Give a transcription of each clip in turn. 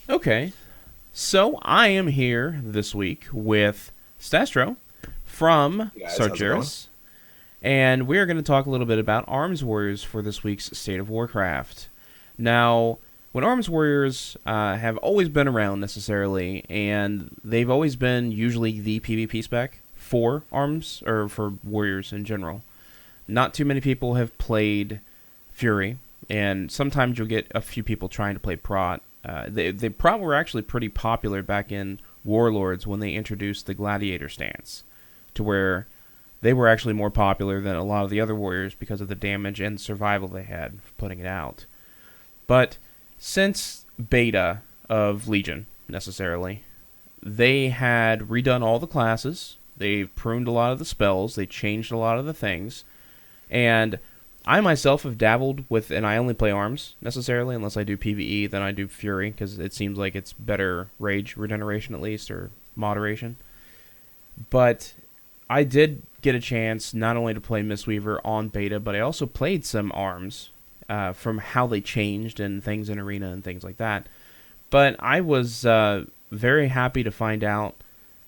Okay, so I am here this week with Stastro from Hey guys, how's it going? Sargeras, and we are going to talk a little bit about Arms Warriors for this week's State of Warcraft. Now, when Arms Warriors have always been around necessarily, and they've always been usually the PvP spec for Arms, or for Warriors in general. Not too many people have played Fury, and sometimes you'll get a few people trying to play Prot. They Prot were actually pretty popular back in Warlords when they introduced the Gladiator stance, to where they were actually more popular than a lot of the other warriors because of the damage and survival they had for putting it out. But since beta of Legion, necessarily, they had redone all the classes, they've pruned a lot of the spells, they changed a lot of the things, and I myself have dabbled with, and I only play arms necessarily, unless I do PvE, then I do Fury, because it seems like it's better rage regeneration at least, or moderation. But I did get a chance not only to play Mistweaver on beta, but I also played some arms from how they changed and things in arena and things like that. But I was very happy to find out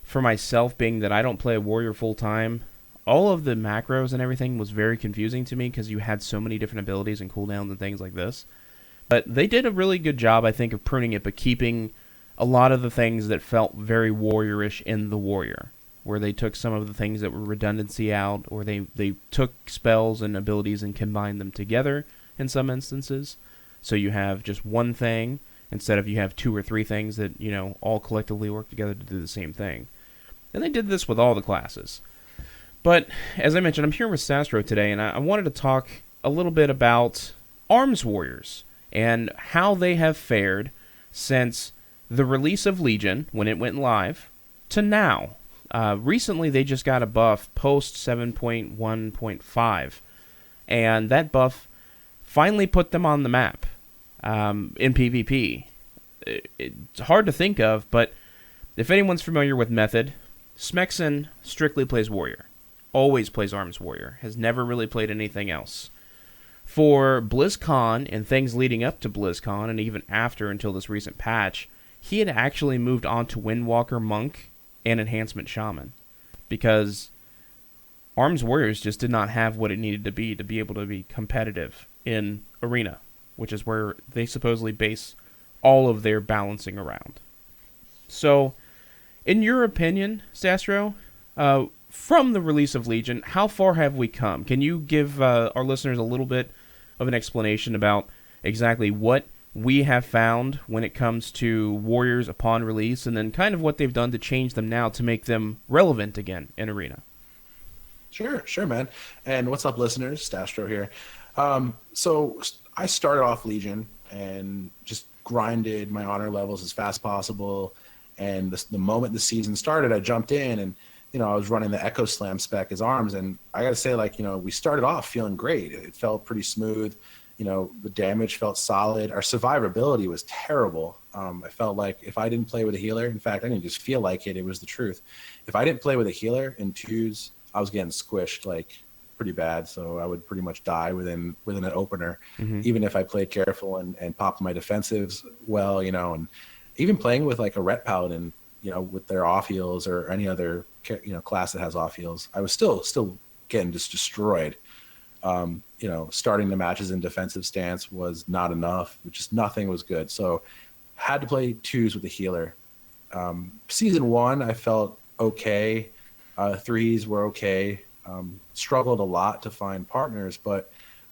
for myself, being that I don't play a warrior full time, all of the macros and everything was very confusing to me because you had so many different abilities and cooldowns and things like this. But they did a really good job, I think, of pruning it, but keeping a lot of the things that felt very warriorish in the warrior, where they took some of the things that were redundancy out, or they took spells and abilities and combined them together in some instances. So you have just one thing instead of you have two or three things that, all collectively work together to do the same thing. And they did this with all the classes. But as I mentioned, I'm here with Stastro today, and I wanted to talk a little bit about Arms Warriors and how they have fared since the release of Legion, when it went live, to now. Recently, they just got a buff post 7.1.5, and that buff finally put them on the map in PvP. It's hard to think of, but if anyone's familiar with Method, Smexon strictly plays Warrior. Always plays Arms Warrior. Has never really played anything else. For BlizzCon and things leading up to BlizzCon and even after until this recent patch, he had actually moved on to Windwalker Monk and Enhancement Shaman. Because Arms Warriors just did not have what it needed to be able to be competitive in Arena, which is where they supposedly base all of their balancing around. So, in your opinion, Stastro, from the release of Legion, how far have we come? Can you give our listeners a little bit of an explanation about exactly what we have found when it comes to Warriors upon release, and then kind of what they've done to change them now to make them relevant again in Arena? Sure, man. And what's up, listeners? Stastro here. So I started off Legion and just grinded my honor levels as fast as possible. And the moment the season started, I jumped in and, I was running the Echo Slam spec as arms. And I got to say, we started off feeling great. It felt pretty smooth. The damage felt solid. Our survivability was terrible. I felt like if I didn't play with a healer, in fact, I didn't just feel like it was the truth. If I didn't play with a healer in twos, I was getting squished pretty bad. So I would pretty much die within an opener, even if I played careful and popped my defensives well, and even playing with a Ret Paladin, with their off heals or any other, class that has off heals, I was still getting just destroyed. Starting the matches in defensive stance was not enough. Just nothing was good. So had to play twos with a healer. Season one, I felt okay. Threes were okay. Struggled a lot to find partners, but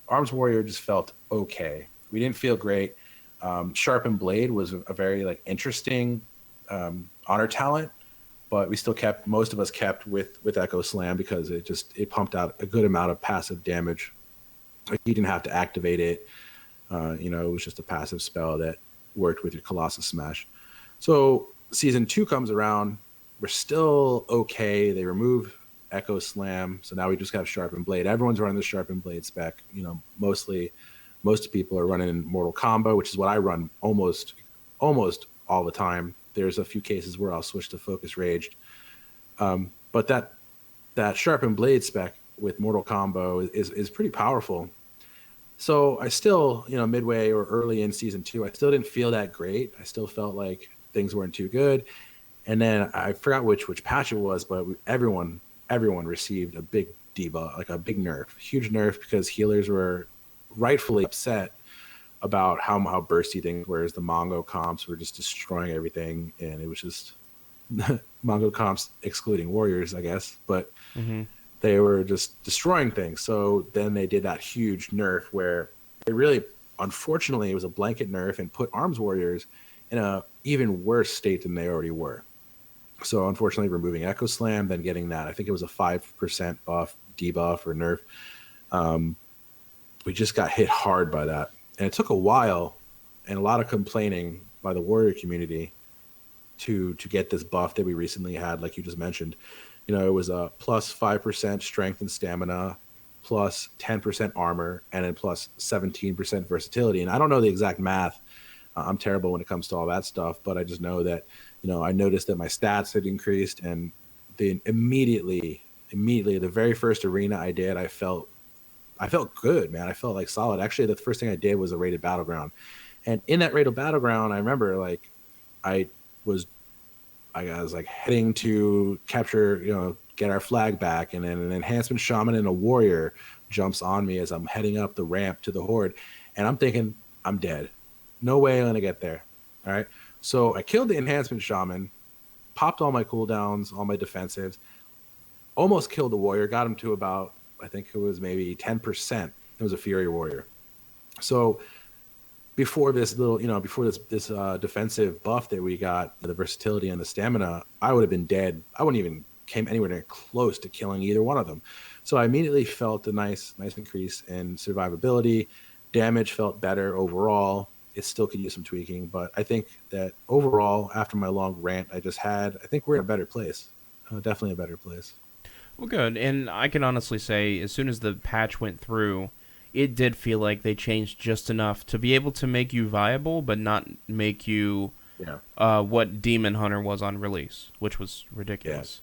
Arms Warrior just felt okay. We didn't feel great. Sharpened Blade was a very interesting honor talent, but we still most of us kept with Echo Slam because it pumped out a good amount of passive damage. You didn't have to activate it. It was just a passive spell that worked with your Colossus Smash. So season two comes around. We're still okay. They remove Echo Slam, so now we just have Sharpened Blade. Everyone's running the Sharpened Blade spec. Most people are running Mortal Combo, which is what I run almost all the time. There's a few cases where I'll switch to Focus Raged, but that Sharpened Blade spec with Mortal Combo is pretty powerful. So I still, midway or early in season 2, I still didn't feel that great. I still felt like things weren't too good. And then I forgot which patch it was, but everyone received a big debuff, like a big nerf, huge nerf, because healers were rightfully upset about how bursty things were. As the Mongo comps were just destroying everything, and it was just Mongo comps excluding warriors, I guess, but Mm-hmm. they were just destroying things. So then they did that huge nerf where it really, unfortunately, it was a blanket nerf and put arms warriors in a even worse state than they already were. So unfortunately, removing Echo Slam, then getting that, I think it was a 5% buff, debuff, or nerf. We just got hit hard by that. And it took a while and a lot of complaining by the warrior community to get this buff that we recently had, like you just mentioned. It was a plus 5% strength and stamina, plus 10% armor, and then plus 17% versatility. And I don't know the exact math. I'm terrible when it comes to all that stuff, but I just know that, I noticed that my stats had increased, and immediately, the very first arena I did, I felt good, man. I felt like solid. Actually, the first thing I did was a rated battleground. And in that rated battleground, I remember like I was like heading to capture, get our flag back, and then an enhancement shaman and a warrior jumps on me as I'm heading up the ramp to the horde, and I'm thinking I'm dead. No way I'm gonna get there. All right. So I killed the enhancement shaman, popped all my cooldowns, all my defensives, almost killed the warrior, got him to about, I think it was maybe 10%. It was a Fury warrior. So before this defensive buff that we got, the versatility and the stamina, I would have been dead. I wouldn't even came anywhere near close to killing either one of them. So I immediately felt a nice increase in survivability. Damage felt better overall. It still could use some tweaking, but I think that overall, after my long rant I just had, I think we're in a better place. Definitely a better place. Well, good. And I can honestly say, as soon as the patch went through, it did feel like they changed just enough to be able to make you viable, but not make you Yeah. what Demon Hunter was on release, which was ridiculous.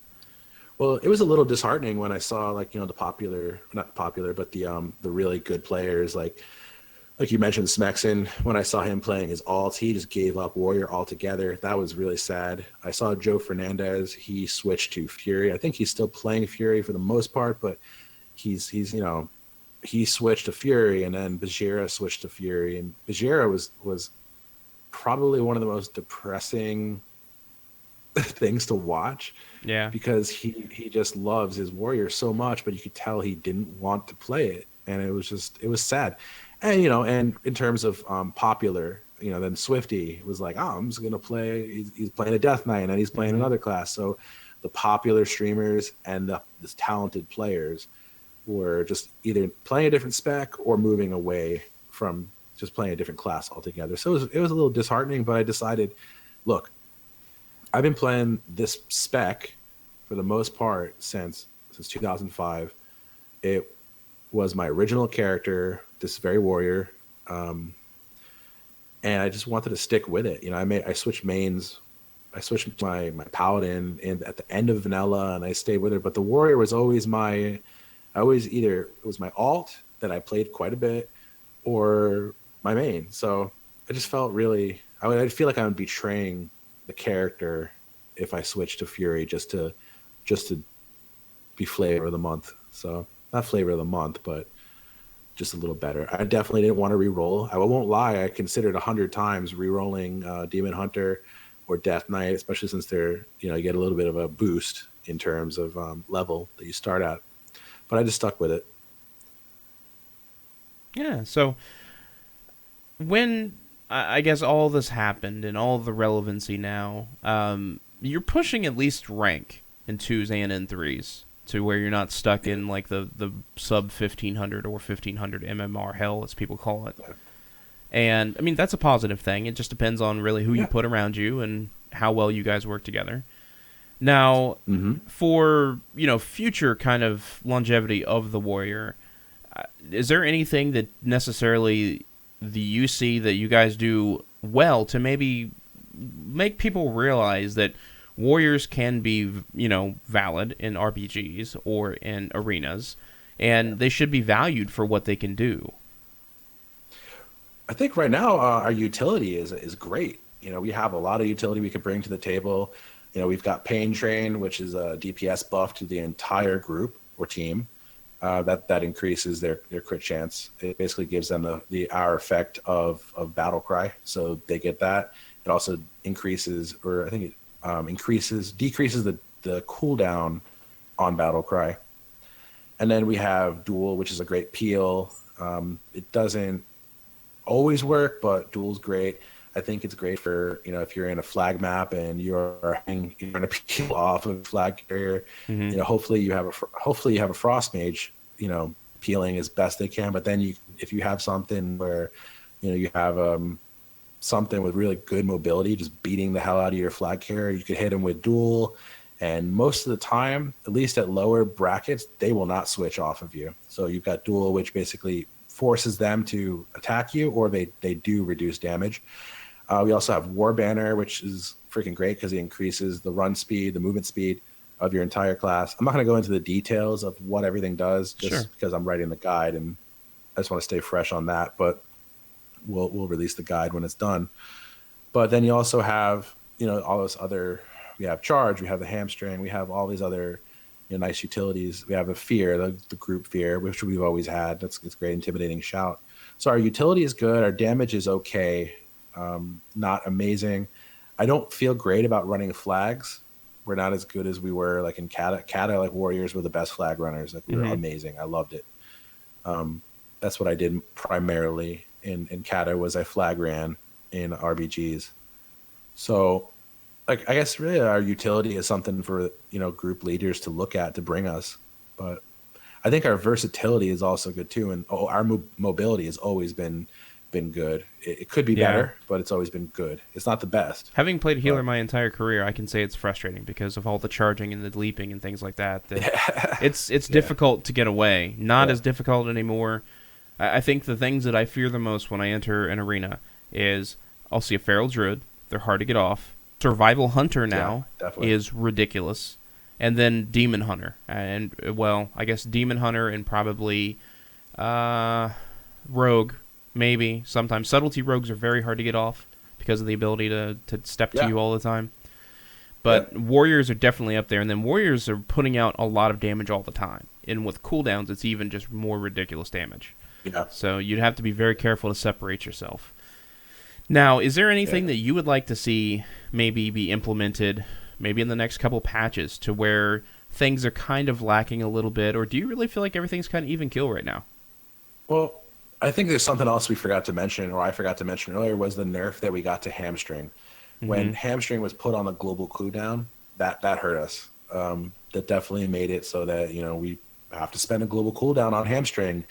Well, it was a little disheartening when I saw, like, the popular, not popular, but the really good players, like you mentioned, Smexon. When I saw him playing his alt, he just gave up Warrior altogether. That was really sad. I saw Joe Fernandez. He switched to Fury. I think he's still playing Fury for the most part, but he switched to Fury, and then Bajira switched to Fury, and Bajira was probably one of the most depressing things to watch. Yeah. Because he just loves his warrior so much, but you could tell he didn't want to play it, and it was sad. And and in terms of popular, then Swifty was like, oh, I'm just gonna play. He's playing a Death Knight, and then he's playing another class. So the popular streamers and the talented players were just either playing a different spec or moving away from just playing a different class altogether. So it was a little disheartening, but I decided, look, I've been playing this spec for the most part since 2005. It was my original character, this very warrior, and I just wanted to stick with it. I switched mains. I switched my paladin at the end of vanilla, and I stayed with her. But the warrior was always either it was my alt that I played quite a bit, or my main. So I just felt really, I'd feel like I'm betraying the character if I switched to Fury just to be flavor of the month. So not flavor of the month, but just a little better. I definitely didn't want to re-roll. I won't lie, I considered 100 times re-rolling Demon Hunter or Death Knight, especially since they're, you get a little bit of a boost in terms of level that you start at. But I just stuck with it. Yeah. So when I guess all this happened and all the relevancy now, you're pushing at least rank in 2s and in 3s to where you're not stuck in like the sub 1500 or 1500 MMR hell, as people call it. And I mean, that's a positive thing. It just depends on really who you put around you and how well you guys work together. Now, for future kind of longevity of the warrior, is there anything that necessarily you see that you guys do well to maybe make people realize that warriors can be, valid in RPGs or in arenas, and they should be valued for what they can do? I think right now our utility is great. You know, we have a lot of utility we could bring to the table. You know, we've got Pain Train, which is a DPS buff to the entire group or team. That increases their crit chance. It basically gives them the hour effect of battle cry, so they get that. It also increases, or I think it decreases the cooldown on battle cry. And then we have Duel, which is a great peel. It doesn't always work, but Duel's great. I think it's great for, you know, if you're in a flag map and you're going to peel off a flag carrier. Hmm. You know, hopefully you have a frost mage, you know, peeling as best they can. But then if you have something where, you know, you have something with really good mobility, just beating the hell out of your flag carrier, you could hit them with Duel. And most of the time, at least at lower brackets, they will not switch off of you. So you've got Duel, which basically forces them to attack you, or they do reduce damage. We also have War Banner, which is freaking great because it increases the run speed, the movement speed of your entire class. I'm not going to go into the details of what everything does, just Sure. because I'm writing the guide and I just want to stay fresh on that. But we'll release the guide when it's done. But then you also have, you know, all this other. We have Charge, we have the Hamstring, we have all these other, you know, nice utilities. We have a Fear, the group Fear, which we've always had. It's great, intimidating shout. So our utility is good. Our damage is okay, not amazing. I don't feel great about running flags. We're not as good as we were like in Kata. Kata, like Warriors, were the best flag runners. Like we were amazing. I loved it. That's what I did primarily in Kata, was I flag ran in RBGs. So, like, I guess really our utility is something for, you know, group leaders to look at to bring us. But I think our versatility is also good too, and our mobility has always been good. It could be Yeah. better, but it's always been good. It's not the best, Having played healer but my entire career, I can say it's frustrating because of all the charging and the leaping and things like that. It's yeah, difficult to get away. Not yeah, as difficult anymore. I think the things that I fear the most when I enter an arena is I'll see a feral druid. They're hard to get off. Survival hunter yeah, now definitely. is ridiculous, and then demon hunter. And well, I guess demon hunter and probably rogue, maybe sometimes subtlety rogues are very hard to get off because of the ability to step to Yeah, you all the time. yeah, But warriors are definitely up there, and then warriors are putting out a lot of damage all the time. And with cooldowns, it's even just more ridiculous damage. yeah, So you'd have to be very careful to separate yourself. Now, is there yeah. anything that you would like to see maybe be implemented, maybe in the next couple patches, to where things are kind of lacking a little bit, or do you really feel like everything's kind of even kill right now? Well, I think there's something else we forgot to mention, or I forgot to mention earlier, was the nerf that we got to Hamstring. Mm-hmm. When Hamstring was put on the global cooldown, that hurt us. That definitely made it so that, you know, we have to spend a global cooldown on Hamstring,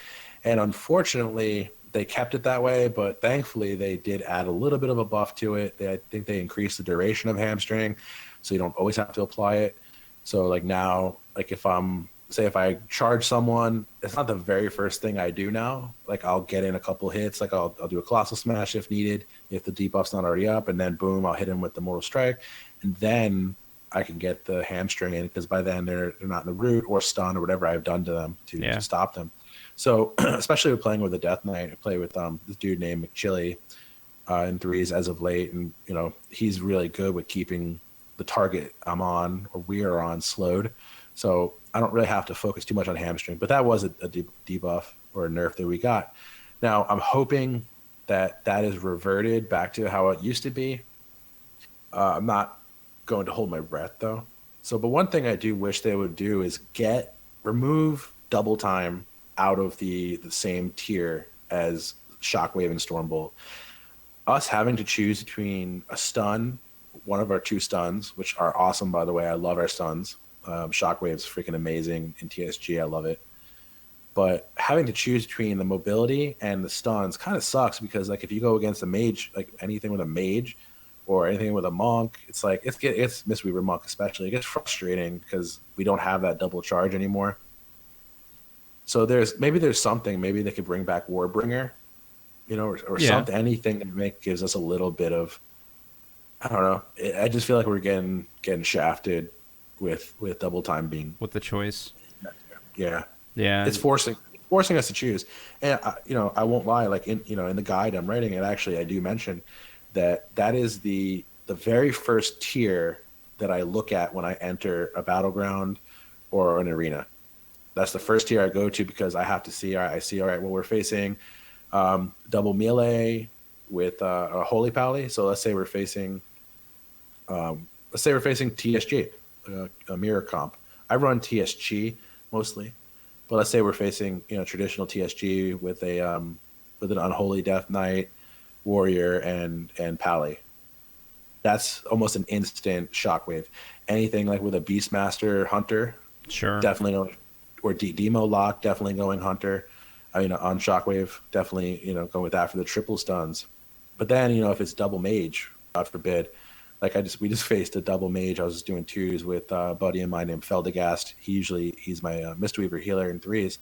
and unfortunately they kept it that way. But thankfully they did add a little bit of a buff to it. I think they increased the duration of Hamstring, so you don't always have to apply it. So like now, like if I charge someone, it's not the very first thing I do now. Like I'll get in a couple hits, like I'll do a colossal smash if needed, if the debuff's not already up, and then boom, I'll hit him with the mortal strike, and then I can get the hamstring in, because by then they're not in the root or stun or whatever I've done to them Yeah. to stop them. So especially with playing with a Death Knight, I play with this dude named McChilly in threes as of late, and you know he's really good with keeping the target I'm on or we are on slowed. So I don't really have to focus too much on hamstring, but that was a debuff or a nerf that we got. Now I'm hoping that is reverted back to how it used to be. I'm not going to hold my breath though. So, but one thing I do wish they would do is remove double time out of the same tier as Shockwave and Stormbolt. Us having to choose between a stun, one of our two stuns, which are awesome by the way. I love our stuns. Shockwave's freaking amazing in TSG. I love it. But having to choose between the mobility and the stuns kind of sucks, because like if you go against a mage, like anything with a mage or anything with a monk, it's like it's Mistweaver monk especially. It gets frustrating because we don't have that double charge anymore. So there's something, maybe they could bring back Warbringer, you know, or Yeah. something, anything that gives us a little bit of, I don't know. I just feel like we're getting shafted with double time being, With the choice. yeah. Yeah. It's forcing forcing us to choose. And I won't lie, like in the guide I'm writing it, actually I do mention that is the very first tier that I look at when I enter a battleground or an arena. That's the first tier I go to because I have to see. All right, I see. All right, well, we're facing double melee with a holy pally. So let's say we're facing TSG, a mirror comp. I run TSG mostly, but let's say we're facing traditional TSG with an unholy death knight, warrior, and pally. That's almost an instant shockwave. Anything like with a beastmaster hunter, Sure. definitely going, or demo lock, definitely going hunter. On shockwave, definitely going with that for the triple stuns. But then if it's double mage, God forbid, like we just faced a double mage. I was just doing twos with a buddy of mine named Feldegast. He's my Mistweaver healer in threes.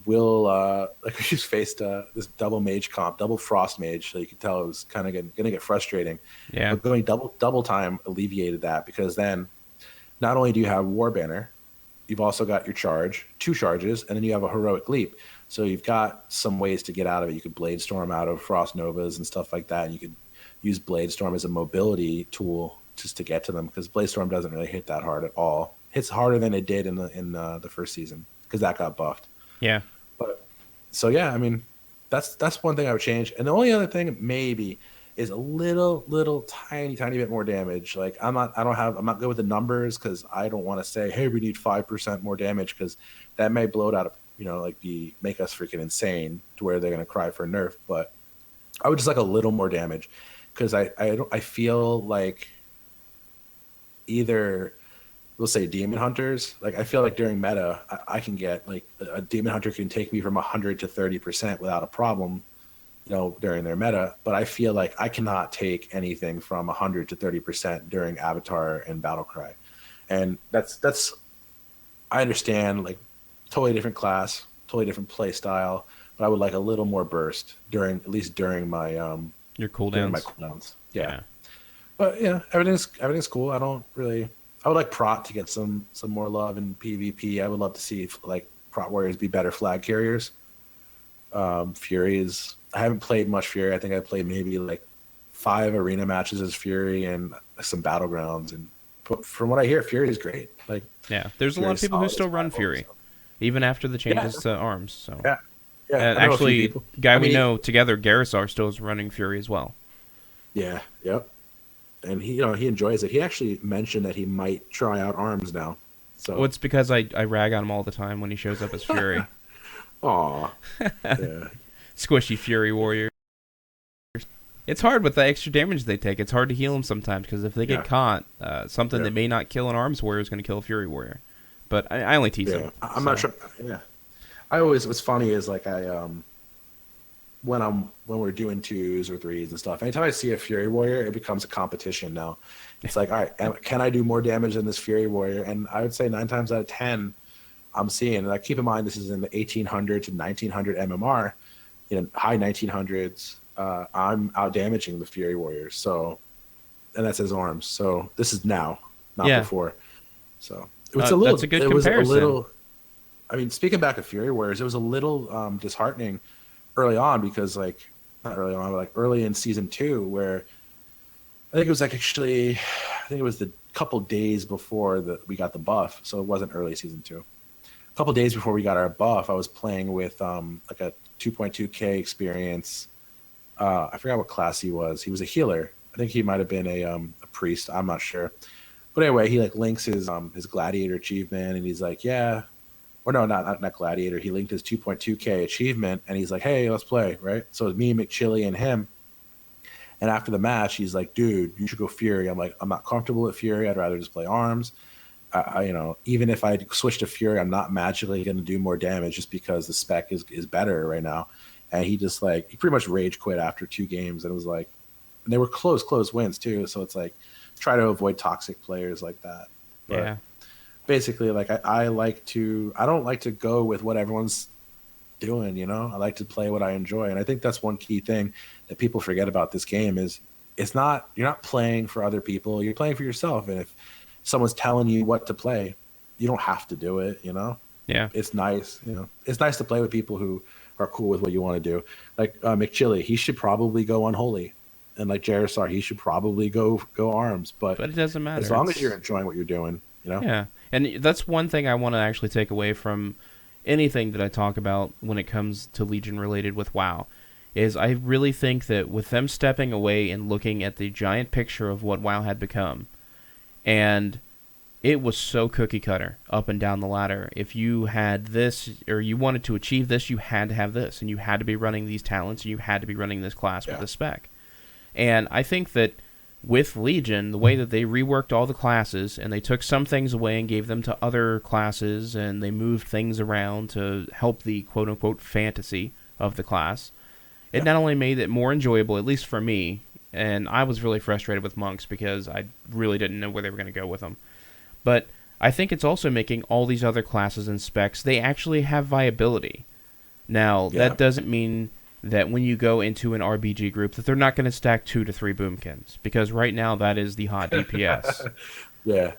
Like we just faced this double mage comp, double frost mage. So you could tell it was kind of gonna get frustrating. Yeah. But going double time alleviated that, because then not only do you have War Banner, you've also got your charge, 2 charges, and then you have a heroic leap. So you've got some ways to get out of it. You could blade storm out of frost novas and stuff like that. And you could use blade storm as a mobility tool just to get to them, because blade storm doesn't really hit that hard at all. Hits harder than it did in the first season because that got buffed. Yeah. But so yeah, I mean, that's one thing I would change. And the only other thing maybe is a little tiny bit more damage. Like I'm not good with the numbers, because I don't want to say, hey, we need 5% more damage, because that may blow it out of make us freaking insane to where they're gonna cry for a nerf. But I would just like a little more damage, because I feel like either we'll say demon hunters. Like I feel like during meta, I can get like a demon hunter can take me from 100 to 30% without a problem, during their meta. But I feel like I cannot take anything from 100 to 30% during Avatar and Battlecry, and that's I understand, like totally different class, totally different play style. But I would like a little more burst at least during my Your cooldowns. during my cooldowns. Yeah. But everything's cool. I would like Prot to get some more love in PvP. I would love to see like Prot warriors be better flag carriers. Fury I haven't played much Fury. I think I played maybe like 5 arena matches as Fury and some battlegrounds. And from what I hear, Fury is great. Like Yeah, there's a lot of people who still run Fury, even after the changes to arms. So yeah. Actually, guy we know together, Garrison, still is running Fury as well. Yeah. Yep. And he enjoys it. He actually mentioned that he might try out arms now. So Well, it's because I rag on him all the time when he shows up as Fury. Aw. Yeah. Squishy Fury warrior. It's hard with the extra damage they take. It's hard to heal them sometimes, because if they get caught, something that may not kill an arms warrior is going to kill a Fury warrior. But I only tease them. I'm not sure. Yeah. What's funny is like when we're doing 2s or 3s and stuff, anytime I see a Fury warrior, it becomes a competition now. It's like, all right, can I do more damage than this Fury warrior? And I would say 9 times out of 10, I'm seeing, and like, keep in mind, this is in the 1800 to 1900 MMR, high 1900s. I'm out damaging the Fury warriors. So, and that's his arms. So this is now, not before. So it's that's a good comparison. I mean, speaking back of Fury warriors, it was a little disheartening early on, because not early on, but like early in season 2, where I think it was the couple days before we got the buff. So it wasn't early season 2. A couple days before we got our buff, I was playing with like a 2.2k experience. I forgot what class he was. He was a healer. I think he might have been a priest. I'm not sure. But anyway, he like links his gladiator achievement, and he's like, yeah. Or no, not gladiator. He linked his 2.2k achievement, and he's like, hey, let's play, right? So it's me, McChilly, and him. And after the match, he's like, dude, you should go Fury. I'm like, I'm not comfortable with Fury. I'd rather just play arms. Even if I switch to Fury, I'm not magically going to do more damage just because the spec is better right now. And he just he pretty much rage quit after 2 games. And it was like, and they were close wins too. So it's like, try to avoid toxic players like that. But yeah. Basically, like I don't like to go with what everyone's doing. I like to play what I enjoy. And I think that's one key thing that people forget about this game is you're not playing for other people. You're playing for yourself. And if someone's telling you what to play, you don't have to do it. Yeah. It's nice, It's nice to play with people who are cool with what you want to do. Like McChilly, he should probably go unholy, and like Jairusar, he should probably go arms. But But it doesn't matter. as long as you're enjoying what you're doing. Yeah. And that's one thing I want to actually take away from anything that I talk about when it comes to Legion related with WoW, is I really think that with them stepping away and looking at the giant picture of what WoW had become, and it was so cookie cutter up and down the ladder. If you had this, or you wanted to achieve this, you had to have this, and you had to be running these talents, and you had to be running this class with this spec. And I think that with Legion, the way that they reworked all the classes, and they took some things away and gave them to other classes, and they moved things around to help the quote-unquote fantasy of the class, it not only made it more enjoyable, at least for me, and I was really frustrated with monks because I really didn't know where they were going to go with them, but I think it's also making all these other classes and specs, they actually have viability. Now, that doesn't mean that when you go into an RBG group that they're not going to stack 2 to 3 boomkins, because right now that is the hot DPS. Yeah.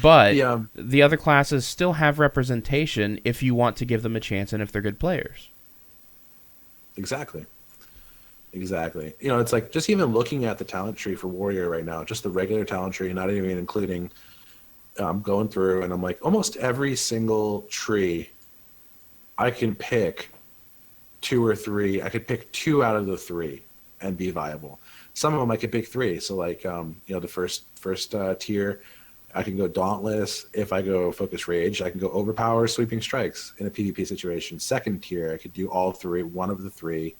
But the other classes still have representation if you want to give them a chance and if they're good players. Exactly. It's like just even looking at the talent tree for Warrior right now, just the regular talent tree, not even including, I'm going through and I'm like, almost every single tree I can pick 2 or 3. I could pick 2 out of the 3 and be viable. Some of them I could pick 3. So like, the first tier, I can go Dauntless. If I go Focus Rage, I can go Overpower, Sweeping Strikes in a PvP situation. Second tier, I could do all 3, one of the 3.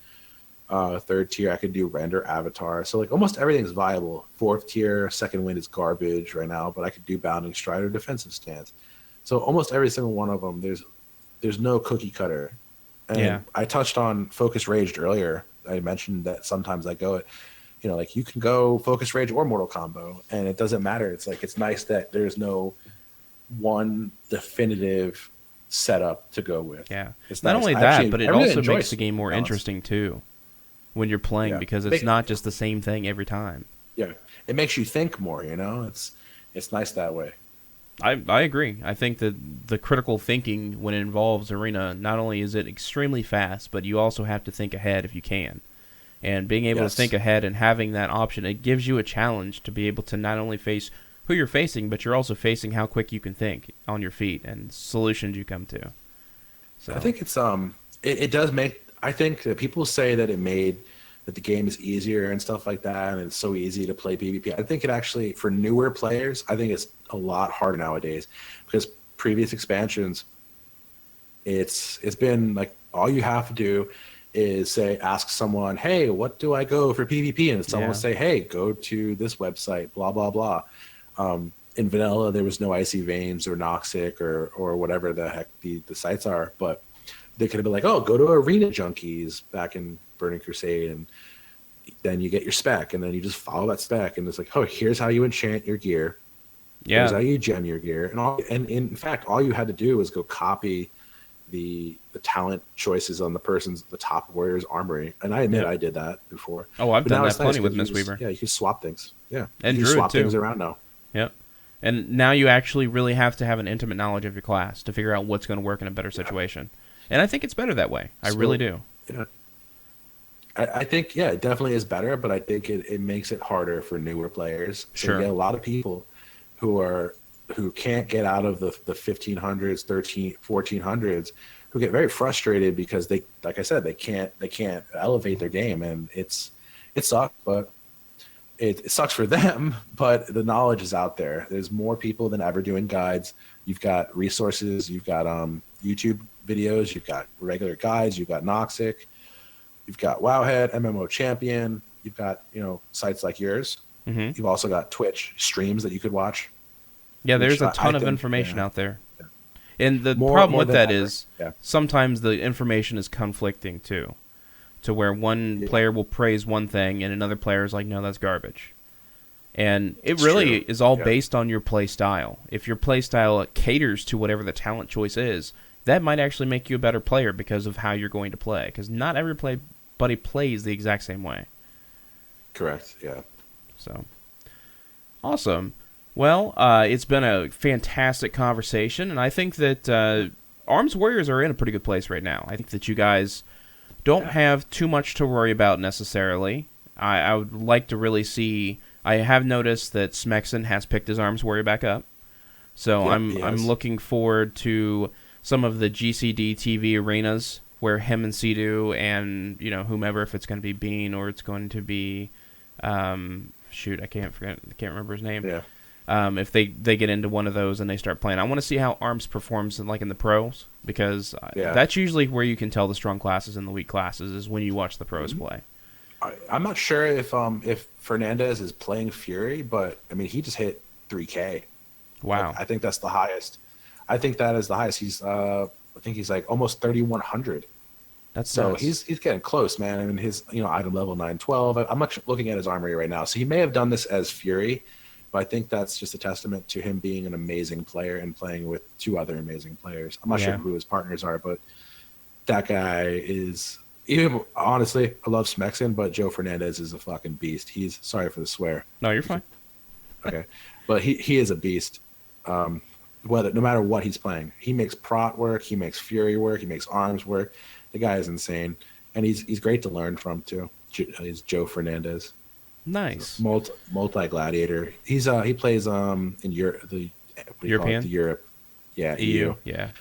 Third tier, I could do Render Avatar. So like almost everything's viable. Fourth tier, Second Wind is garbage right now, but I could do Bounding Stride or Defensive Stance. So almost every single one of them, there's no cookie cutter. And I touched on Focus Raged earlier. I mentioned that sometimes I go, like you can go Focus Rage or Mortal Combo, and it doesn't matter. It's like it's nice that there's no one definitive setup to go with. Yeah, it's not nice. only that, but it also makes the game more interesting too when you're playing, because it's not just the same thing every time. Yeah, it makes you think more. It's nice that way. I agree. I think that the critical thinking when it involves Arena, not only is it extremely fast, but you also have to think ahead if you can. And being able to think ahead and having that option, it gives you a challenge to be able to not only face who you're facing, but you're also facing how quick you can think on your feet and solutions you come to. So I think it's it does make. I think that people say that that the game is easier and stuff like that, and it's so easy to play PvP. I think it actually, for newer players, I think it's a lot harder nowadays, because previous expansions, it's been like all you have to do is ask someone, hey, what do I go for PvP? And someone will say, hey, go to this website, blah, blah, blah. In vanilla, there was no Icy Veins or Noxic or whatever the heck the sites are, but they could have been like, oh, go to Arena Junkies back in Burning Crusade, and then you get your spec, and then you just follow that spec, and it's like, oh, here's how you enchant your gear. Here's how you gem your gear. And in fact, all you had to do was go copy the talent choices on the top warrior's armory. And I admit I did that before. Oh, I've done that plenty with Mistweaver. Yeah, you can swap things. Yeah. And you Druid swap too. things around now. Yep. And now you actually really have to have an intimate knowledge of your class to figure out what's going to work in a better situation. And I think it's better that way. I really do. Yeah. I think, it definitely is better, but I think it makes it harder for newer players. So Sure. you get a lot of people who can't get out of the 1500s, 1400s, who get very frustrated because they, like I said, they can't elevate their game, and it sucks, but it sucks for them, but the knowledge is out there. There's more people than ever doing guides. You've got resources, you've got YouTube videos, you've got regular guides, you've got Noxic, you've got Wowhead, MMO Champion, you've got sites like yours. Mm-hmm. You've also got Twitch streams that you could watch. Yeah, there's a ton of information out there. Yeah. And the problem with that is sometimes the information is conflicting too, to where one player will praise one thing and another player is like, no, that's garbage. And it really is all based on your play style. If your play style caters to whatever the talent choice is, that might actually make you a better player because of how you're going to play. Because not everybody plays the exact same way. Correct, yeah. So, awesome. Well, it's been a fantastic conversation, and I think that Arms Warriors are in a pretty good place right now. I think that you guys don't have too much to worry about necessarily. I would like to really see. I have noticed that Smexon has picked his Arms Warrior back up, so I'm looking forward to some of the GCD TV arenas where him and Sidu and whomever, if it's going to be Bean or it's going to be I can't remember his name. Yeah. If they get into one of those and they start playing, I want to see how Arms performs in the pros, because that's usually where you can tell the strong classes and the weak classes is when you watch the pros play. I'm not sure if Fernandez is playing Fury, but I mean he just hit 3K. Wow. I think that's the highest. I think that is the highest. I think he's like almost 3,100. That's so nuts. he's getting close, man. I mean his item level 912. I'm actually looking at his armory right now, so he may have done this as Fury, but I think that's just a testament to him being an amazing player and playing with two other amazing players. I'm not sure who his partners are, but that guy is. Even honestly, I love Smexon, but Joe Fernandez is a fucking beast. He's sorry for the swear. No, you're fine. Okay, but he is a beast. No matter what he's playing, he makes prot work, he makes fury work, he makes arms work. The guy is insane, and he's great to learn from too. He's Joe Fernandez. Nice. So multi gladiator. He plays in Europe. European. Europe. Yeah. EU. Yeah.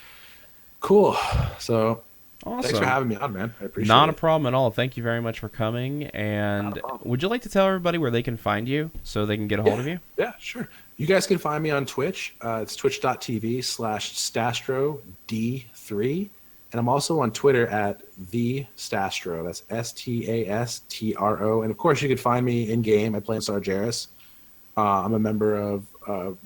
Cool. So. Awesome. Thanks for having me on, man. I appreciate it. Not a problem at all. Thank you very much for coming. And would you like to tell everybody where they can find you so they can get a hold of you? Yeah, sure. You guys can find me on Twitch. It's twitch.tv/StastroD3. And I'm also on Twitter at the Stastro. That's STASTRO. And of course, you can find me in game. I play in Sargeras. I'm a member of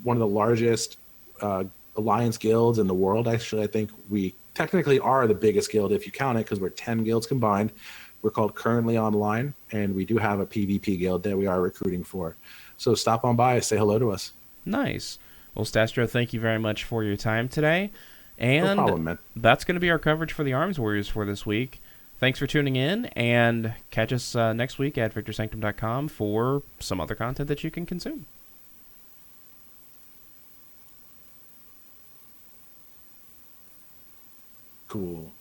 one of the largest alliance guilds in the world. Actually, I think we technically are the biggest guild if you count it, because we're 10 guilds combined. We're called Currently Online, and we do have a PvP guild that we are recruiting for. So stop on by, say hello to us. Nice. Well, Stastro, thank you very much for your time today. And no problem, man. That's going to be our coverage for the Arms Warriors for this week. Thanks for tuning in, and catch us next week at VictorSanctum.com for some other content that you can consume. Cool.